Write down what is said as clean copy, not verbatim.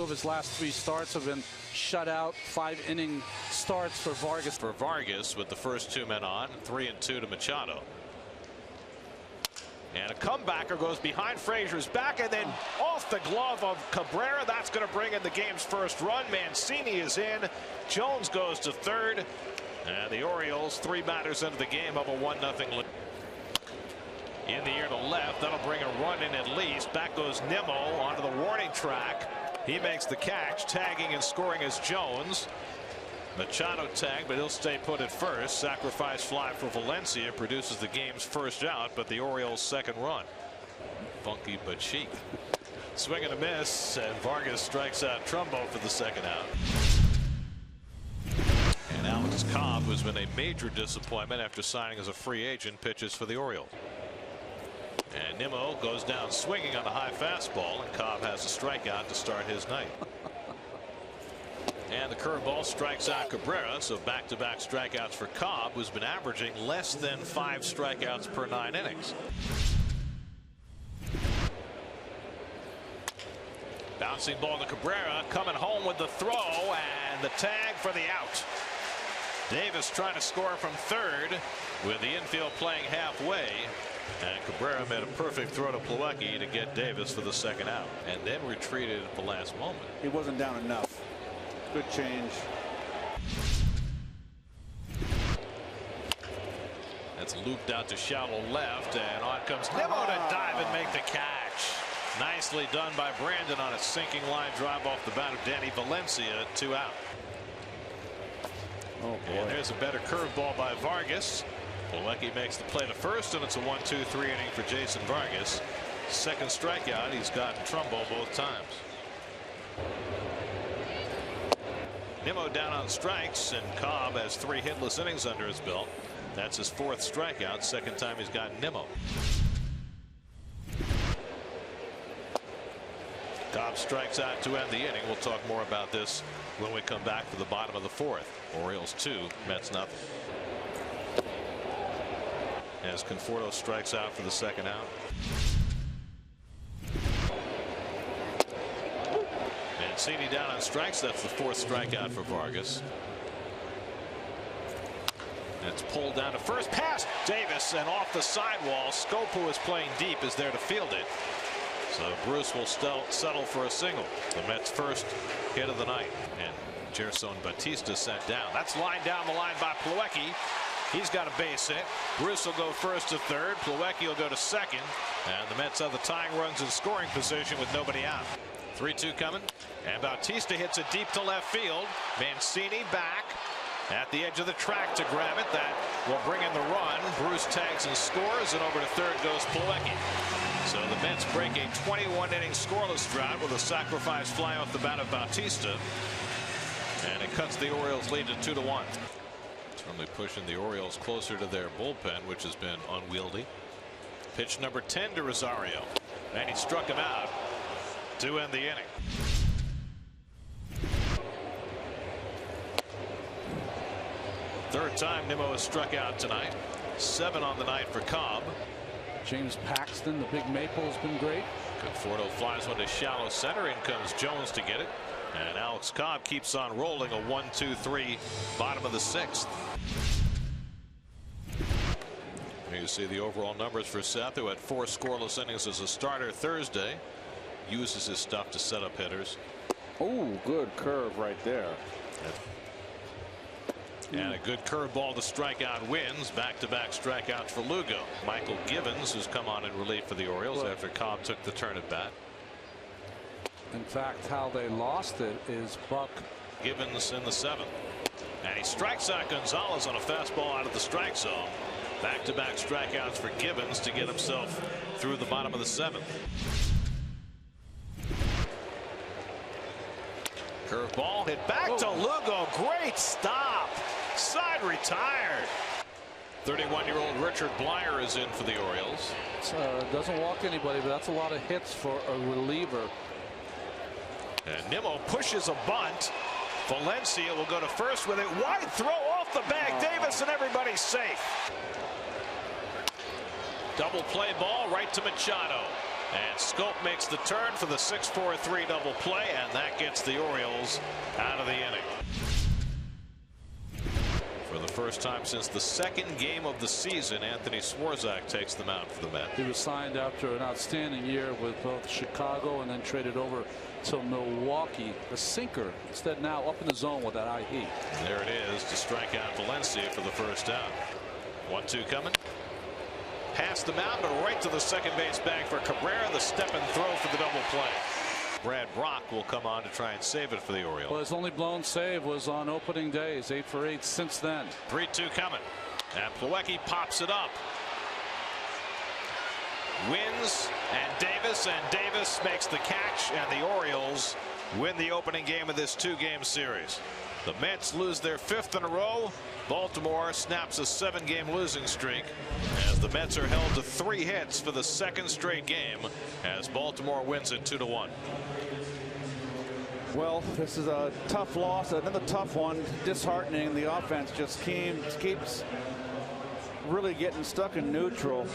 2 of his last 3 starts have been shutout, 5-inning starts for Vargas. For Vargas with the first 2 men on, 3-2 to Machado. And a comebacker goes behind Frazier's back and then off the glove of Cabrera. That's going to bring in the game's first run. Mancini is in. Jones goes to third. And the Orioles 3 batters into the game of a 1-0 lead. In the air to left. That'll bring a run in at least. Back goes Nimmo onto the warning track. He makes the catch. Tagging and scoring is Jones. Machado tagged, but he'll stay put at first. Sacrifice fly for Valencia produces the game's first out, but the Orioles' second run. Funky but chic. Swing and a miss, and Vargas strikes out Trumbo for the second out. And Alex Cobb, who's been a major disappointment after signing as a free agent, pitches for the Orioles. And Nimmo goes down swinging on a high fastball, and Cobb has a strikeout to start his night. And the curveball strikes out Cabrera, so back-to-back strikeouts for Cobb, who's been averaging less than 5 strikeouts per 9 innings. Bouncing ball to Cabrera, coming home with the throw and the tag for the out. Davis trying to score from third with the infield playing halfway. And Cabrera made a perfect throw to Plawecki to get Davis for the second out, and then retreated at the last moment. He wasn't down enough. Good change. That's looped out to shallow left, and on comes Nimmo to dive and make the catch. Nicely done by Brandon on a sinking line drive off the bat of Danny Valencia. 2 out. Oh boy. And there's a better curveball by Vargas. Plawecki makes the play to first, and it's a 1-2-3 inning for Jason Vargas. Second strikeout. He's gotten Trumbo both times. Nimmo down on strikes, and Cobb has 3 hitless innings under his belt. That's his 4th strikeout, second time he's gotten Nimmo. Cobb strikes out to end the inning. We'll talk more about this when we come back for the bottom of the 4th. Orioles 2, Mets nothing. As Conforto strikes out for the second out. Mancini down on strikes. That's the 4th strikeout for Vargas. That's pulled down to first. Pass Davis, and off the sidewall. Scope, who is playing deep, is there to field it. So Bruce will settle for a single. The Mets' first hit of the night. And Gerson Bautista sent down. That's lined down the line by Plawecki. He's got a base hit. Bruce will go first to third. Plawecki will go to second. And the Mets have the tying runs in scoring position with nobody out. 3-2 coming. And Bautista hits it deep to left field. Mancini back at the edge of the track to grab it. That will bring in the run. Bruce tags and scores, and over to third goes Plawecki. So the Mets break a 21-inning scoreless drought with a sacrifice fly off the bat of Bautista. And it cuts the Orioles' lead to 2-1. Certainly pushing the Orioles closer to their bullpen, which has been unwieldy. Pitch number 10 to Rosario, and he struck him out to end the inning. Third time Nimmo has struck out tonight. 7 on the night for Cobb. James Paxton, the big maple, has been great. Conforto flies one to shallow center. In comes Jones to get it. And Alex Cobb keeps on rolling. A 1-2-3 bottom of the 6th. You see the overall numbers for Seth, who had 4 scoreless innings as a starter Thursday. Uses his stuff to set up hitters. Oh, good curve right there. And a good curveball to strike out wins. Back-to-back strikeouts for Lugo. Michael Givens, who's come on in relief for the Orioles after Cobb took the turn at bat. In fact, how they lost it is Buck Givens in the 7th. And he strikes out Gonzalez on a fastball out of the strike zone. Back-to-back strikeouts for Givens to get himself through the bottom of the 7th. Curveball hit back to Lugo. Great stop. Side retired. 31-year-old Richard Blyer is in for the Orioles. Doesn't walk anybody, but that's a lot of hits for a reliever. And Nimmo pushes a bunt. Valencia will go to first with it. Wide throw off the bag. Davis, and everybody's safe. Double play ball right to Machado. And Scope makes the turn for the 6-4-3 double play, and that gets the Orioles out of the inning. For the first time since the second game of the season, Anthony Swarzak takes the mound for the Mets. He was signed after an outstanding year with both Chicago and then traded over to Milwaukee. The sinker instead now up in the zone with that high heat. And there it is to strike out Valencia for the first out. 1-2 coming. Past the mound, but right to the second base bag for Cabrera. The step and throw for the double play. Brad Brock will come on to try and save it for the Orioles. Well, his only blown save was on opening day. He's 8 for 8 since then. 3-2 coming. And Plawecki pops it up. Wins, and Davis makes the catch, and the Orioles win the opening game of this 2-game series. The Mets lose their 5th in a row. Baltimore snaps a 7-game losing streak as the Mets are held to 3 hits for the 2nd straight game as Baltimore wins it 2-1. Well, this is a tough loss, another tough one, disheartening. The offense just keeps really getting stuck in neutral.